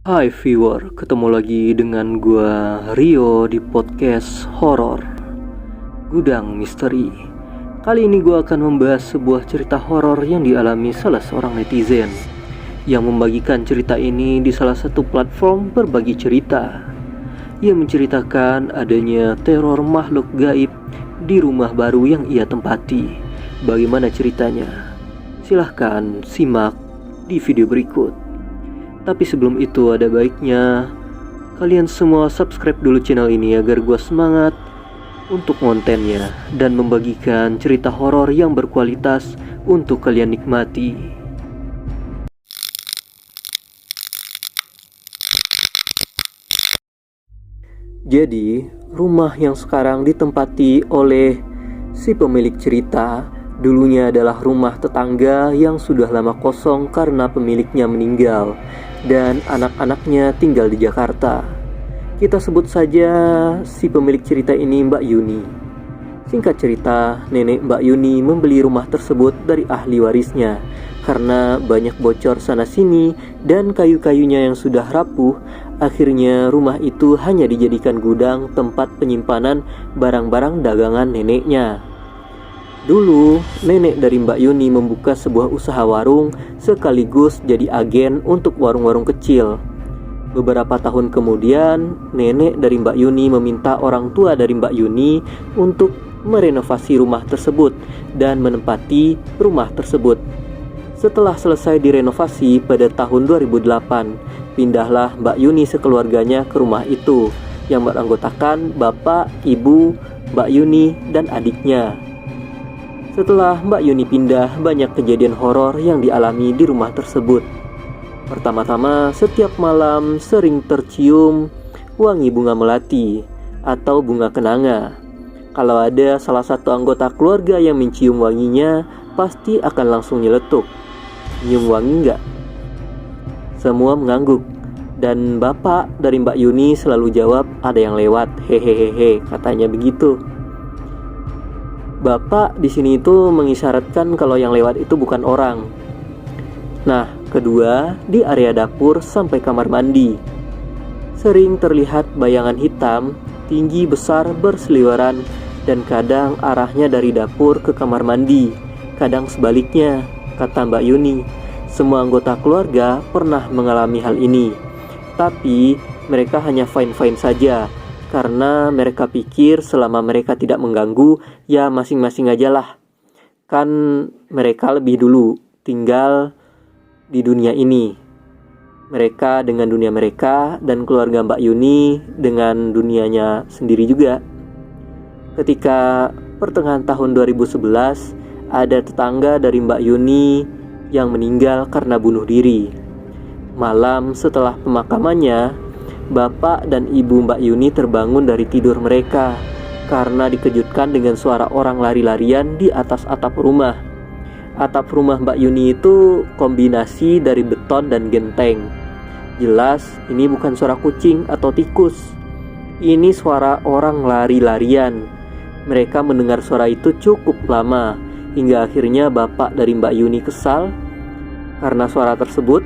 Hai viewer, ketemu lagi dengan gua Rio di podcast horor Gudang Misteri. Kali ini gua akan membahas sebuah cerita horor yang dialami salah seorang netizen yang membagikan cerita ini di salah satu platform berbagi cerita. Ia menceritakan adanya teror makhluk gaib di rumah baru yang ia tempati. Bagaimana ceritanya? Silahkan simak di video berikut. Tapi sebelum itu ada baiknya kalian semua subscribe dulu channel ini agar gue semangat untuk kontennya dan membagikan cerita horor yang berkualitas untuk kalian nikmati. Jadi, rumah yang sekarang ditempati oleh si pemilik cerita dulunya adalah rumah tetangga yang sudah lama kosong karena pemiliknya meninggal dan anak-anaknya tinggal di Jakarta. Kita sebut saja si pemilik cerita ini Mbak Yuni. Singkat cerita, nenek Mbak Yuni membeli rumah tersebut dari ahli warisnya karena banyak bocor sana-sini dan kayu-kayunya yang sudah rapuh. Akhirnya rumah itu hanya dijadikan gudang tempat penyimpanan barang-barang dagangan neneknya. Dulu, nenek dari Mbak Yuni membuka sebuah usaha warung sekaligus jadi agen untuk warung-warung kecil. Beberapa tahun kemudian, nenek dari Mbak Yuni meminta orang tua dari Mbak Yuni untuk merenovasi rumah tersebut dan menempati rumah tersebut. Setelah selesai direnovasi pada tahun 2008, pindahlah Mbak Yuni sekeluarganya ke rumah itu yang beranggotakan bapak, ibu, Mbak Yuni, dan adiknya. Setelah Mbak Yuni pindah, banyak kejadian horor yang dialami di rumah tersebut. Pertama-tama, setiap malam sering tercium wangi bunga melati atau bunga kenanga. Kalau ada salah satu anggota keluarga yang mencium wanginya, pasti akan langsung nyeletuk. Nyium wangi nggak? Semua mengangguk. Dan bapak dari Mbak Yuni selalu jawab, ada yang lewat, hehehehe, katanya begitu. Bapak di sini itu mengisyaratkan kalau yang lewat itu bukan orang. Nah, kedua, di area dapur sampai kamar mandi sering terlihat bayangan hitam, tinggi besar berseliweran, dan kadang arahnya dari dapur ke kamar mandi, kadang sebaliknya, kata Mbak Yuni. Semua anggota keluarga pernah mengalami hal ini, tapi mereka hanya fine-fine saja. Karena mereka pikir selama mereka tidak mengganggu, ya masing-masing aja lah. Kan mereka lebih dulu tinggal di dunia ini. Mereka dengan dunia mereka dan keluarga Mbak Yuni dengan dunianya sendiri juga. Ketika pertengahan tahun 2011, ada tetangga dari Mbak Yuni yang meninggal karena bunuh diri. Malam setelah pemakamannya, bapak dan ibu Mbak Yuni terbangun dari tidur mereka karena dikejutkan dengan suara orang lari-larian di atas atap rumah. Atap rumah Mbak Yuni itu kombinasi dari beton dan genteng. Jelas ini bukan suara kucing atau tikus. Ini suara orang lari-larian. Mereka mendengar suara itu cukup lama, hingga akhirnya bapak dari Mbak Yuni kesal karena suara tersebut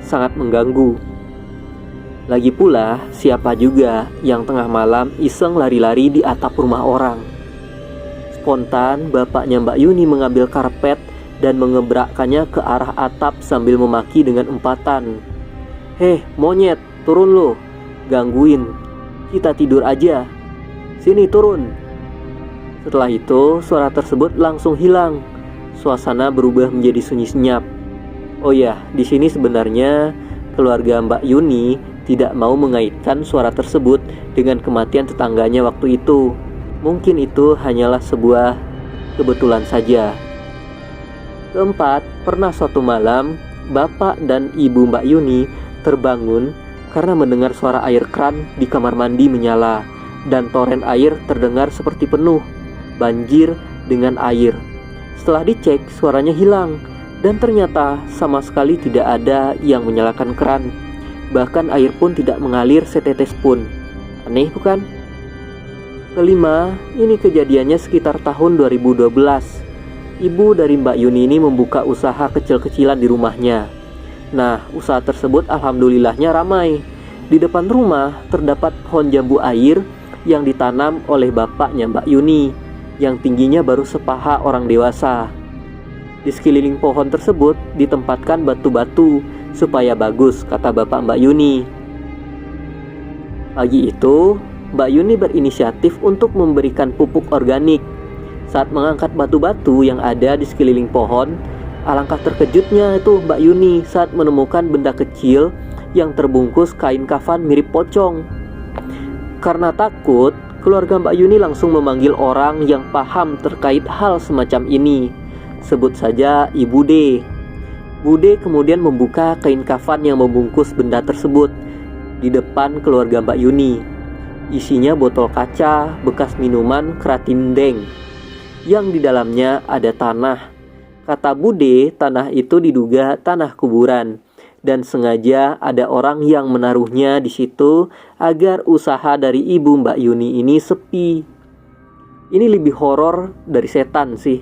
sangat mengganggu. Lagi pula, siapa juga yang tengah malam iseng lari-lari di atap rumah orang? Spontan, bapaknya Mbak Yuni mengambil karpet dan mengebrakkannya ke arah atap sambil memaki dengan empatan. Heh, monyet, turun lo, gangguin, kita tidur aja. Sini turun. Setelah itu, suara tersebut langsung hilang. Suasana berubah menjadi sunyi senyap. Oh ya, di sini sebenarnya keluarga Mbak Yuni tidak mau mengaitkan suara tersebut dengan kematian tetangganya waktu itu. Mungkin itu hanyalah sebuah kebetulan saja. Keempat, pernah suatu malam, bapak dan ibu Mbak Yuni terbangun karena mendengar suara air kran di kamar mandi menyala dan toren air terdengar seperti penuh, banjir dengan air. Setelah dicek, suaranya hilang dan ternyata sama sekali tidak ada yang menyalakan keran. Bahkan air pun tidak mengalir setetes pun. Aneh bukan? Kelima, ini kejadiannya sekitar tahun 2012. Ibu dari Mbak Yuni ini membuka usaha kecil-kecilan di rumahnya. Nah, usaha tersebut alhamdulillahnya ramai. Di depan rumah terdapat pohon jambu air yang ditanam oleh bapaknya Mbak Yuni, yang tingginya baru sepaha orang dewasa. Di sekeliling pohon tersebut ditempatkan batu-batu supaya bagus, kata bapak Mbak Yuni. Pagi itu, Mbak Yuni berinisiatif untuk memberikan pupuk organik. Saat mengangkat batu-batu yang ada di sekeliling pohon, alangkah terkejutnya itu Mbak Yuni saat menemukan benda kecil yang terbungkus kain kafan mirip pocong. Karena takut, keluarga Mbak Yuni langsung memanggil orang yang paham terkait hal semacam ini. Sebut saja Ibu D. Bu D kemudian membuka kain kafan yang membungkus benda tersebut di depan keluarga Mbak Yuni. Isinya botol kaca bekas minuman Kratindeng yang di dalamnya ada tanah. Kata Bude, tanah itu diduga tanah kuburan dan sengaja ada orang yang menaruhnya di situ agar usaha dari ibu Mbak Yuni ini sepi. Ini lebih horor dari setan sih.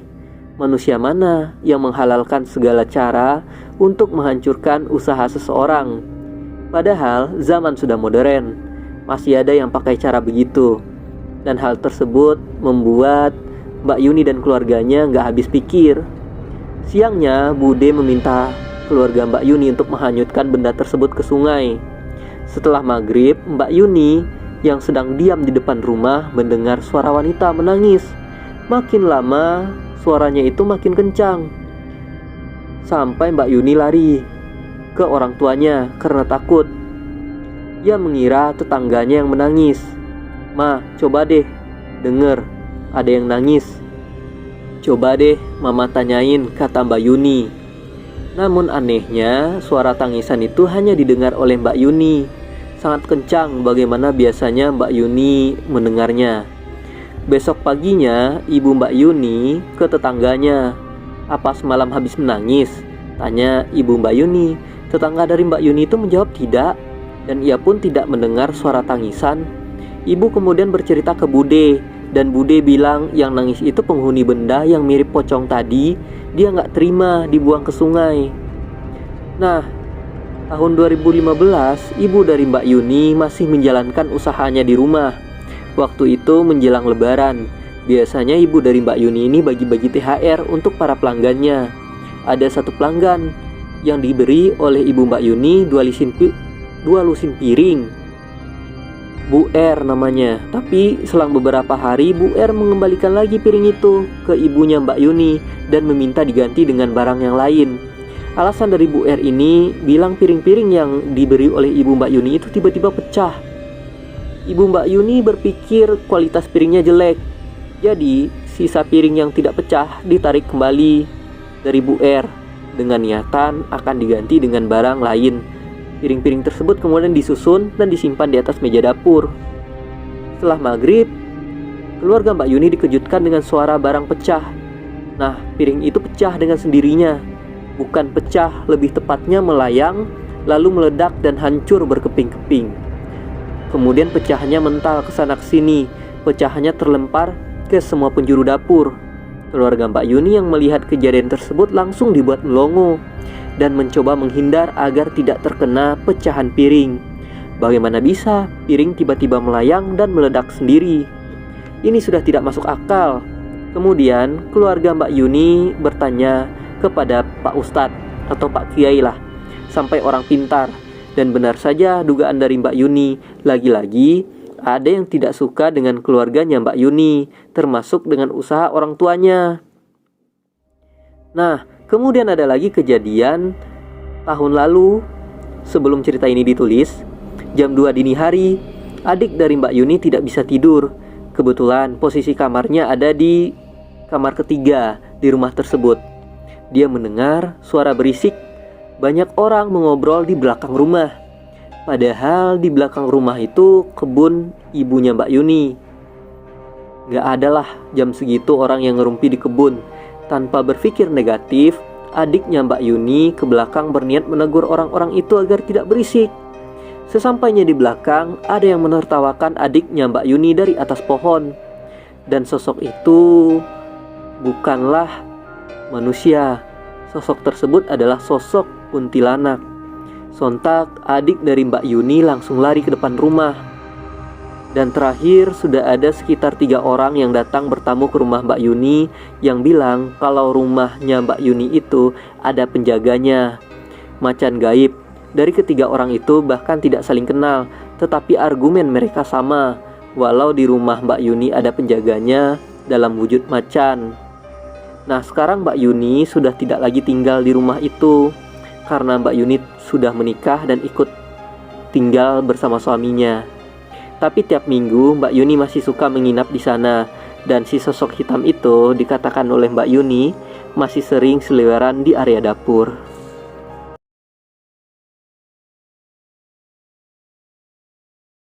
Manusia mana yang menghalalkan segala cara untuk menghancurkan usaha seseorang? Padahal zaman sudah modern, masih ada yang pakai cara begitu. Dan hal tersebut membuat Mbak Yuni dan keluarganya gak habis pikir. Siangnya, Bude meminta keluarga Mbak Yuni untuk menghanyutkan benda tersebut ke sungai. Setelah maghrib, Mbak Yuni yang sedang diam di depan rumah mendengar suara wanita menangis. Makin lama, suaranya itu makin kencang. Sampai Mbak Yuni lari ke orang tuanya karena takut. Ia mengira tetangganya yang menangis. "Ma, coba deh, denger, ada yang nangis." "Coba deh mama tanyain," kata Mbak Yuni. Namun anehnya, suara tangisan itu hanya didengar oleh Mbak Yuni. Sangat kencang bagaimana biasanya Mbak Yuni mendengarnya. Besok paginya, ibu Mbak Yuni ke tetangganya. "Apa semalam habis menangis?" tanya ibu Mbak Yuni. Tetangga dari Mbak Yuni itu menjawab tidak, dan ia pun tidak mendengar suara tangisan. Ibu kemudian bercerita ke Bude, dan Bude bilang yang nangis itu penghuni benda yang mirip pocong tadi. Dia nggak terima dibuang ke sungai. Nah, tahun 2015, ibu dari Mbak Yuni masih menjalankan usahanya di rumah. Waktu itu menjelang lebaran. Biasanya ibu dari Mbak Yuni ini bagi-bagi THR untuk para pelanggannya. Ada satu pelanggan yang diberi oleh ibu Mbak Yuni dua lusin piring. Bu R namanya. Tapi selang beberapa hari Bu R mengembalikan lagi piring itu ke ibunya Mbak Yuni dan meminta diganti dengan barang yang lain. Alasan dari Bu R ini bilang piring-piring yang diberi oleh ibu Mbak Yuni itu tiba-tiba pecah. Ibu Mbak Yuni berpikir kualitas piringnya jelek. Jadi sisa piring yang tidak pecah ditarik kembali dari Bu R dengan niatan akan diganti dengan barang lain. Piring-piring tersebut kemudian disusun dan disimpan di atas meja dapur. Setelah maghrib, keluarga Mbak Yuni dikejutkan dengan suara barang pecah. Nah, piring itu pecah dengan sendirinya. Bukan pecah, lebih tepatnya melayang, lalu meledak dan hancur berkeping-keping. Kemudian pecahannya mental ke sana ke sini. Pecahannya terlempar ke semua penjuru dapur. Keluarga Mbak Yuni yang melihat kejadian tersebut langsung dibuat melongo dan mencoba menghindar agar tidak terkena pecahan piring. Bagaimana bisa piring tiba-tiba melayang dan meledak sendiri? Ini sudah tidak masuk akal. Kemudian keluarga Mbak Yuni bertanya kepada Pak Ustadz atau Pak Kiai lah, sampai orang pintar. Dan benar saja dugaan dari Mbak Yuni. Lagi-lagi ada yang tidak suka dengan keluarganya Mbak Yuni, termasuk dengan usaha orang tuanya. Nah, kemudian ada lagi kejadian tahun lalu. Sebelum cerita ini ditulis, jam 2 dini hari, adik dari Mbak Yuni tidak bisa tidur. Kebetulan posisi kamarnya ada di kamar ketiga di rumah tersebut. Dia mendengar suara berisik, banyak orang mengobrol di belakang rumah. Padahal di belakang rumah itu kebun ibunya Mbak Yuni. Gak adalah jam segitu orang yang ngerumpi di kebun. Tanpa berpikir negatif, adiknya Mbak Yuni ke belakang berniat menegur orang-orang itu agar tidak berisik. Sesampainya di belakang, ada yang menertawakan adiknya Mbak Yuni dari atas pohon. Dan sosok itu bukanlah manusia. Sosok tersebut adalah sosok kuntilanak. Sontak adik dari Mbak Yuni langsung lari ke depan rumah. Dan terakhir sudah ada sekitar 3 orang yang datang bertamu ke rumah Mbak Yuni yang bilang kalau rumahnya Mbak Yuni itu ada penjaganya, macan gaib. Dari ketiga orang itu bahkan tidak saling kenal, tetapi argumen mereka sama, walau di rumah Mbak Yuni ada penjaganya dalam wujud macan. Nah, sekarang Mbak Yuni sudah tidak lagi tinggal di rumah itu karena Mbak Yuni sudah menikah dan ikut tinggal bersama suaminya. Tapi tiap minggu Mbak Yuni masih suka menginap di sana, dan si sosok hitam itu dikatakan oleh Mbak Yuni masih sering seliweran di area dapur.